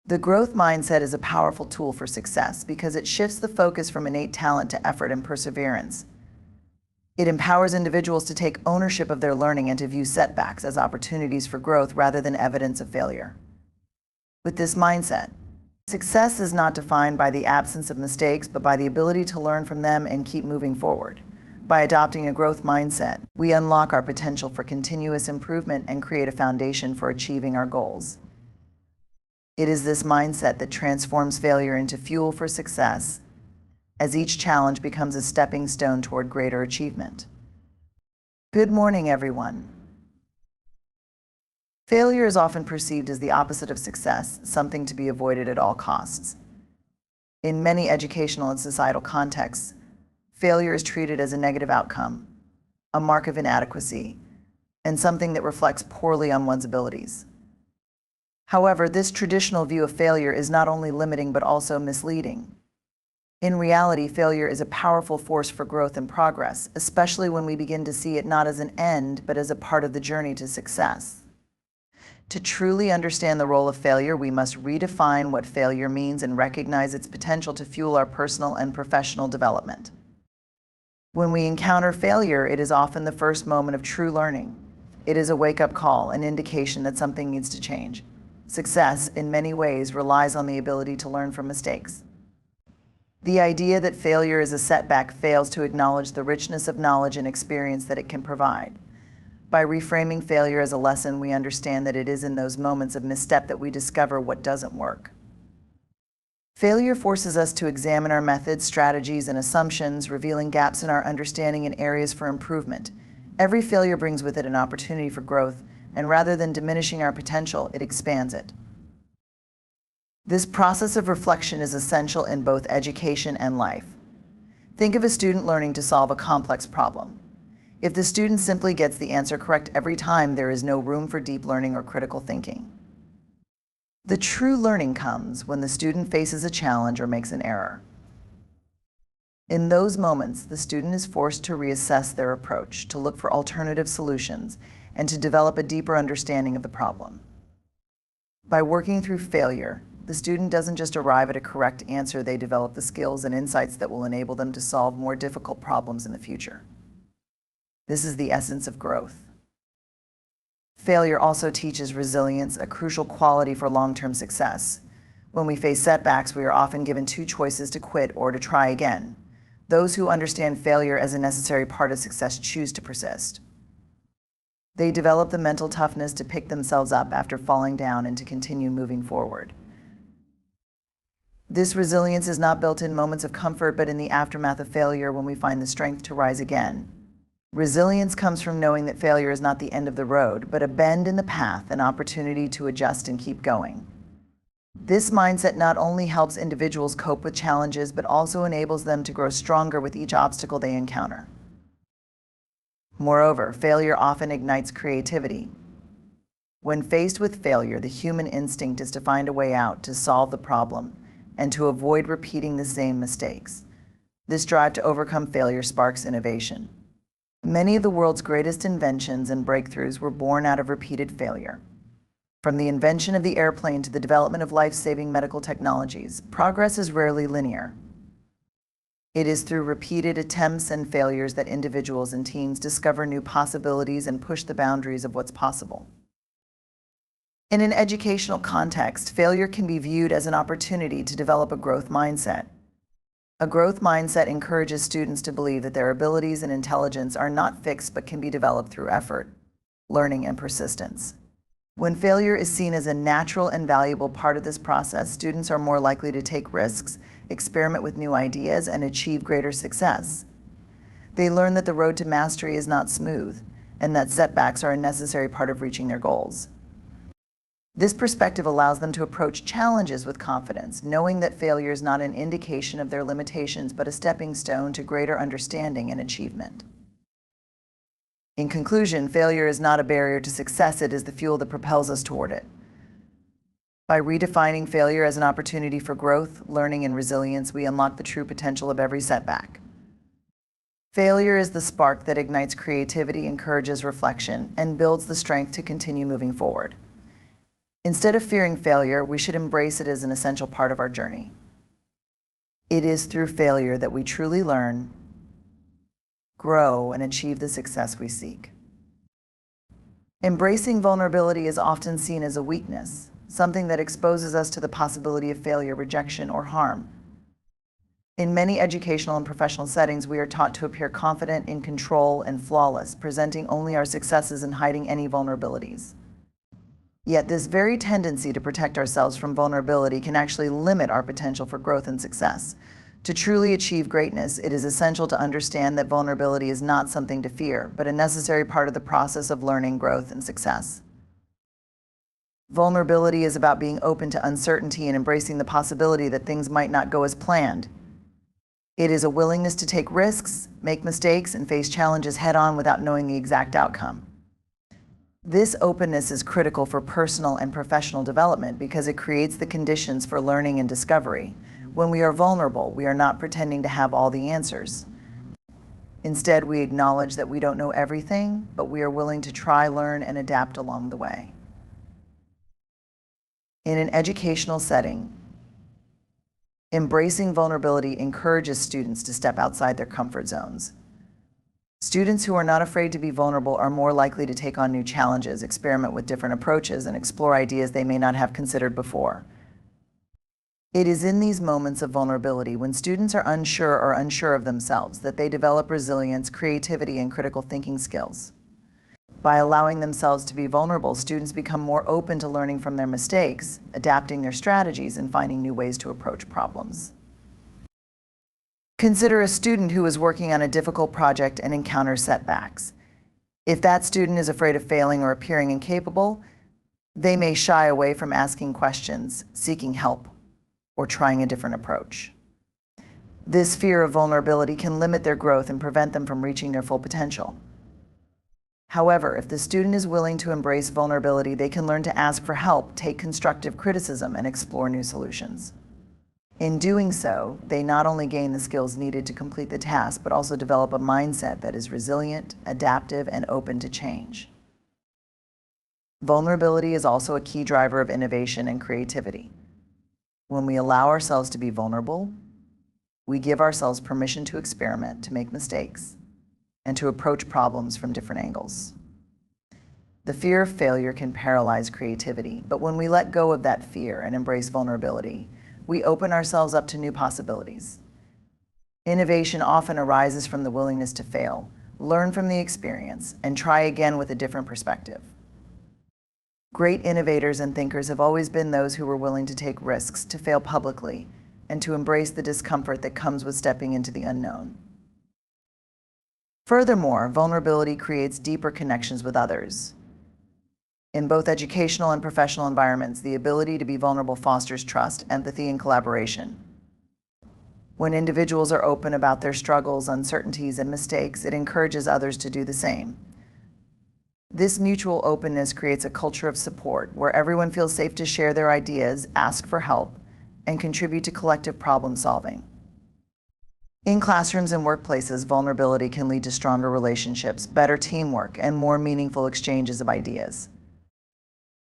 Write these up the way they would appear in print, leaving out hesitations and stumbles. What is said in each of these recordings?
The growth mindset is a powerful tool for success because it shifts the focus from innate talent to effort and perseverance. It empowers individuals to take ownership of their learning and to view setbacks as opportunities for growth rather than evidence of failure. With this mindset, success is not defined by the absence of mistakes, but by the ability to learn from them and keep moving forward. By adopting a growth mindset, we unlock our potential for continuous improvement and create a foundation for achieving our goals. It is this mindset that transforms failure into fuel for success, as each challenge becomes a stepping stone toward greater achievement. Good morning, everyone. Failure is often perceived as the opposite of success, something to be avoided at all costs. In many educational and societal contexts, failure is treated as a negative outcome, a mark of inadequacy, and something that reflects poorly on one's abilities. However, this traditional view of failure is not only limiting but also misleading. In reality, failure is a powerful force for growth and progress, especially when we begin to see it not as an end but as a part of the journey to success. To truly understand the role of failure, we must redefine what failure means and recognize its potential to fuel our personal and professional development. When we encounter failure, it is often the first moment of true learning. It is a wake-up call, an indication that something needs to change. Success, in many ways, relies on the ability to learn from mistakes. The idea that failure is a setback fails to acknowledge the richness of knowledge and experience that it can provide. By reframing failure as a lesson, we understand that it is in those moments of misstep that we discover what doesn't work. Failure forces us to examine our methods, strategies, and assumptions, revealing gaps in our understanding and areas for improvement. Every failure brings with it an opportunity for growth, and rather than diminishing our potential, it expands it. This process of reflection is essential in both education and life. Think of a student learning to solve a complex problem. If the student simply gets the answer correct every time, there is no room for deep learning or critical thinking. The true learning comes when the student faces a challenge or makes an error. In those moments, the student is forced to reassess their approach, to look for alternative solutions, and to develop a deeper understanding of the problem. By working through failure, the student doesn't just arrive at a correct answer, they develop the skills and insights that will enable them to solve more difficult problems in the future. This is the essence of growth. Failure also teaches resilience, a crucial quality for long-term success. When we face setbacks, we are often given two choices: to quit or to try again. Those who understand failure as a necessary part of success choose to persist. They develop the mental toughness to pick themselves up after falling down and to continue moving forward. This resilience is not built in moments of comfort, but in the aftermath of failure, when we find the strength to rise again. Resilience comes from knowing that failure is not the end of the road, but a bend in the path, an opportunity to adjust and keep going. This mindset not only helps individuals cope with challenges, but also enables them to grow stronger with each obstacle they encounter. Moreover, failure often ignites creativity. When faced with failure, the human instinct is to find a way out, to solve the problem, and to avoid repeating the same mistakes. This drive to overcome failure sparks innovation. Many of the world's greatest inventions and breakthroughs were born out of repeated failure. From the invention of the airplane to the development of life-saving medical technologies, progress is rarely linear. It is through repeated attempts and failures that individuals and teams discover new possibilities and push the boundaries of what's possible. In an educational context, failure can be viewed as an opportunity to develop a growth mindset. A growth mindset encourages students to believe that their abilities and intelligence are not fixed but can be developed through effort, learning, and persistence. When failure is seen as a natural and valuable part of this process, students are more likely to take risks, experiment with new ideas, and achieve greater success. They learn that the road to mastery is not smooth, and that setbacks are a necessary part of reaching their goals. This perspective allows them to approach challenges with confidence, knowing that failure is not an indication of their limitations, but a stepping stone to greater understanding and achievement. In conclusion, failure is not a barrier to success, it is the fuel that propels us toward it. By redefining failure as an opportunity for growth, learning, and resilience, we unlock the true potential of every setback. Failure is the spark that ignites creativity, encourages reflection, and builds the strength to continue moving forward. Instead of fearing failure, we should embrace it as an essential part of our journey. It is through failure that we truly learn, grow, and achieve the success we seek. Embracing vulnerability is often seen as a weakness, something that exposes us to the possibility of failure, rejection, or harm. In many educational and professional settings, we are taught to appear confident, in control, and flawless, presenting only our successes and hiding any vulnerabilities. Yet this very tendency to protect ourselves from vulnerability can actually limit our potential for growth and success. To truly achieve greatness, it is essential to understand that vulnerability is not something to fear, but a necessary part of the process of learning, growth, and success. Vulnerability is about being open to uncertainty and embracing the possibility that things might not go as planned. It is a willingness to take risks, make mistakes, and face challenges head-on without knowing the exact outcome. This openness is critical for personal and professional development because it creates the conditions for learning and discovery. When we are vulnerable, we are not pretending to have all the answers. Instead, we acknowledge that we don't know everything, but we are willing to try, learn, and adapt along the way. In an educational setting, embracing vulnerability encourages students to step outside their comfort zones. Students who are not afraid to be vulnerable are more likely to take on new challenges, experiment with different approaches, and explore ideas they may not have considered before. It is in these moments of vulnerability, when students are unsure of themselves, that they develop resilience, creativity, and critical thinking skills. By allowing themselves to be vulnerable, students become more open to learning from their mistakes, adapting their strategies, and finding new ways to approach problems. Consider a student who is working on a difficult project and encounters setbacks. If that student is afraid of failing or appearing incapable, they may shy away from asking questions, seeking help, or trying a different approach. This fear of vulnerability can limit their growth and prevent them from reaching their full potential. However, if the student is willing to embrace vulnerability, they can learn to ask for help, take constructive criticism, and explore new solutions. In doing so, they not only gain the skills needed to complete the task, but also develop a mindset that is resilient, adaptive, and open to change. Vulnerability is also a key driver of innovation and creativity. When we allow ourselves to be vulnerable, we give ourselves permission to experiment, to make mistakes, and to approach problems from different angles. The fear of failure can paralyze creativity, but when we let go of that fear and embrace vulnerability, we open ourselves up to new possibilities. Innovation often arises from the willingness to fail, learn from the experience, and try again with a different perspective. Great innovators and thinkers have always been those who were willing to take risks, to fail publicly, and to embrace the discomfort that comes with stepping into the unknown. Furthermore, vulnerability creates deeper connections with others. In both educational and professional environments, the ability to be vulnerable fosters trust, empathy, and collaboration. When individuals are open about their struggles, uncertainties, and mistakes, it encourages others to do the same. This mutual openness creates a culture of support where everyone feels safe to share their ideas, ask for help, and contribute to collective problem solving. In classrooms and workplaces, vulnerability can lead to stronger relationships, better teamwork, and more meaningful exchanges of ideas.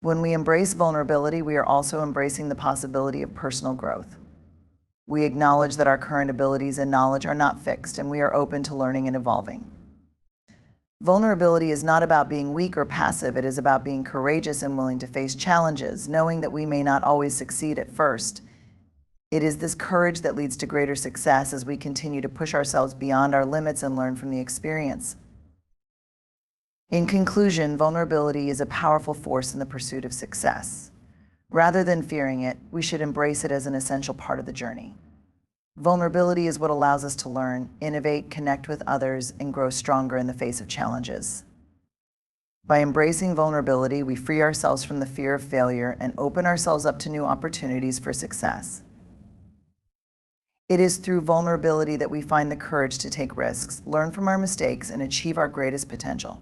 When we embrace vulnerability, we are also embracing the possibility of personal growth. We acknowledge that our current abilities and knowledge are not fixed, and we are open to learning and evolving. Vulnerability is not about being weak or passive. It is about being courageous and willing to face challenges, knowing that we may not always succeed at first. It is this courage that leads to greater success as we continue to push ourselves beyond our limits and learn from the experience. In conclusion, vulnerability is a powerful force in the pursuit of success. Rather than fearing it, we should embrace it as an essential part of the journey. Vulnerability is what allows us to learn, innovate, connect with others, and grow stronger in the face of challenges. By embracing vulnerability, we free ourselves from the fear of failure and open ourselves up to new opportunities for success. It is through vulnerability that we find the courage to take risks, learn from our mistakes, and achieve our greatest potential.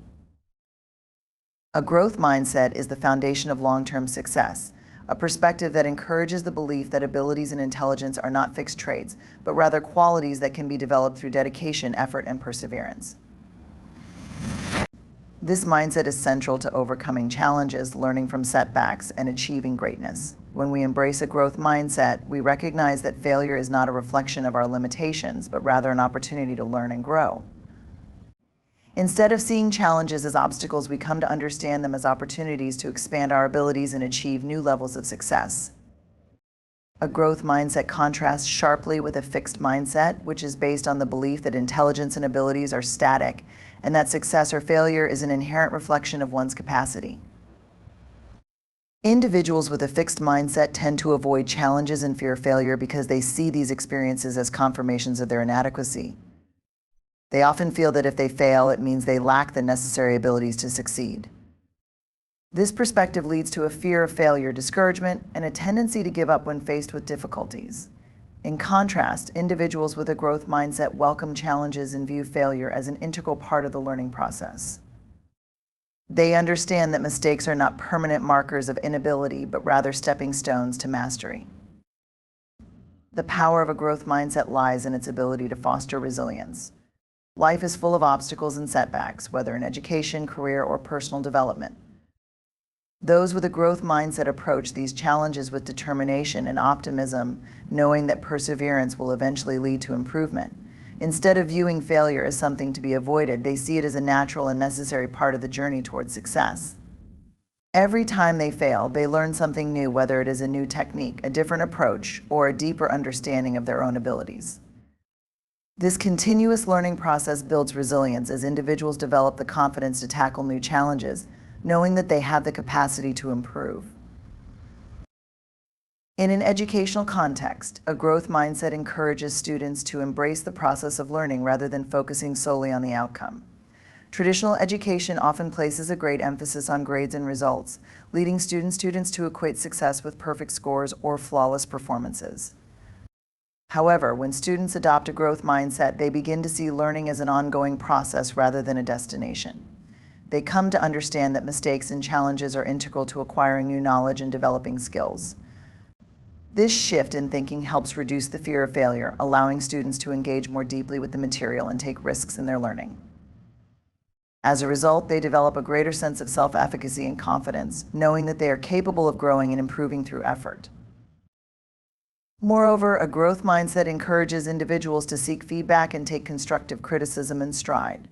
A growth mindset is the foundation of long-term success, a perspective that encourages the belief that abilities and intelligence are not fixed traits, but rather qualities that can be developed through dedication, effort, and perseverance. This mindset is central to overcoming challenges, learning from setbacks, and achieving greatness. When we embrace a growth mindset, we recognize that failure is not a reflection of our limitations, but rather an opportunity to learn and grow. Instead of seeing challenges as obstacles, we come to understand them as opportunities to expand our abilities and achieve new levels of success. A growth mindset contrasts sharply with a fixed mindset, which is based on the belief that intelligence and abilities are static, and that success or failure is an inherent reflection of one's capacity. Individuals with a fixed mindset tend to avoid challenges and fear failure because they see these experiences as confirmations of their inadequacy. They often feel that if they fail, it means they lack the necessary abilities to succeed. This perspective leads to a fear of failure, discouragement, and a tendency to give up when faced with difficulties. In contrast, individuals with a growth mindset welcome challenges and view failure as an integral part of the learning process. They understand that mistakes are not permanent markers of inability, but rather stepping stones to mastery. The power of a growth mindset lies in its ability to foster resilience. Life is full of obstacles and setbacks, whether in education, career, or personal development. Those with a growth mindset approach these challenges with determination and optimism, knowing that perseverance will eventually lead to improvement. Instead of viewing failure as something to be avoided, they see it as a natural and necessary part of the journey towards success. Every time they fail, they learn something new, whether it is a new technique, a different approach, or a deeper understanding of their own abilities. This continuous learning process builds resilience as individuals develop the confidence to tackle new challenges, knowing that they have the capacity to improve. In an educational context, a growth mindset encourages students to embrace the process of learning rather than focusing solely on the outcome. Traditional education often places a great emphasis on grades and results, leading students to equate success with perfect scores or flawless performances. However, when students adopt a growth mindset, they begin to see learning as an ongoing process rather than a destination. They come to understand that mistakes and challenges are integral to acquiring new knowledge and developing skills. This shift in thinking helps reduce the fear of failure, allowing students to engage more deeply with the material and take risks in their learning. As a result, they develop a greater sense of self-efficacy and confidence, knowing that they are capable of growing and improving through effort. Moreover, a growth mindset encourages individuals to seek feedback and take constructive criticism in stride.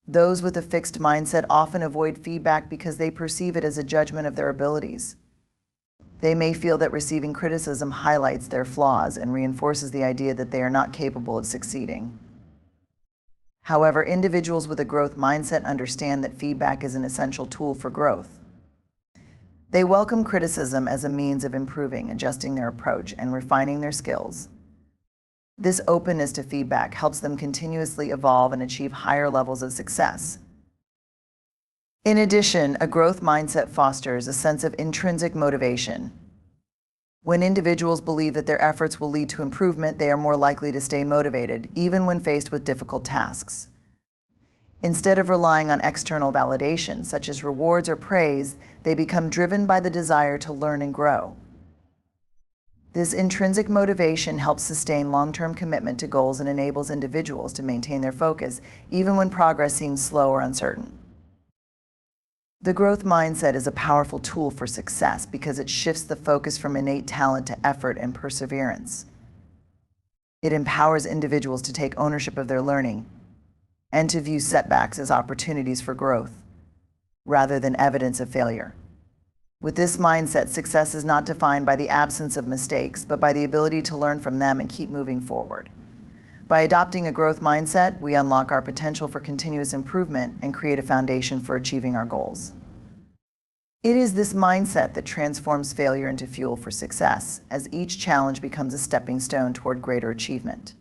Those with a fixed mindset often avoid feedback because they perceive it as a judgment of their abilities. They may feel that receiving criticism highlights their flaws and reinforces the idea that they are not capable of succeeding. However, individuals with a growth mindset understand that feedback is an essential tool for growth. They welcome criticism as a means of improving, adjusting their approach, and refining their skills. This openness to feedback helps them continuously evolve and achieve higher levels of success. In addition, a growth mindset fosters a sense of intrinsic motivation. When individuals believe that their efforts will lead to improvement, they are more likely to stay motivated, even when faced with difficult tasks. Instead of relying on external validation, such as rewards or praise, they become driven by the desire to learn and grow. This intrinsic motivation helps sustain long-term commitment to goals and enables individuals to maintain their focus, even when progress seems slow or uncertain. The growth mindset is a powerful tool for success because it shifts the focus from innate talent to effort and perseverance. It empowers individuals to take ownership of their learning and to view setbacks as opportunities for growth, rather than evidence of failure. With this mindset, success is not defined by the absence of mistakes, but by the ability to learn from them and keep moving forward. By adopting a growth mindset, we unlock our potential for continuous improvement and create a foundation for achieving our goals. It is this mindset that transforms failure into fuel for success, as each challenge becomes a stepping stone toward greater achievement.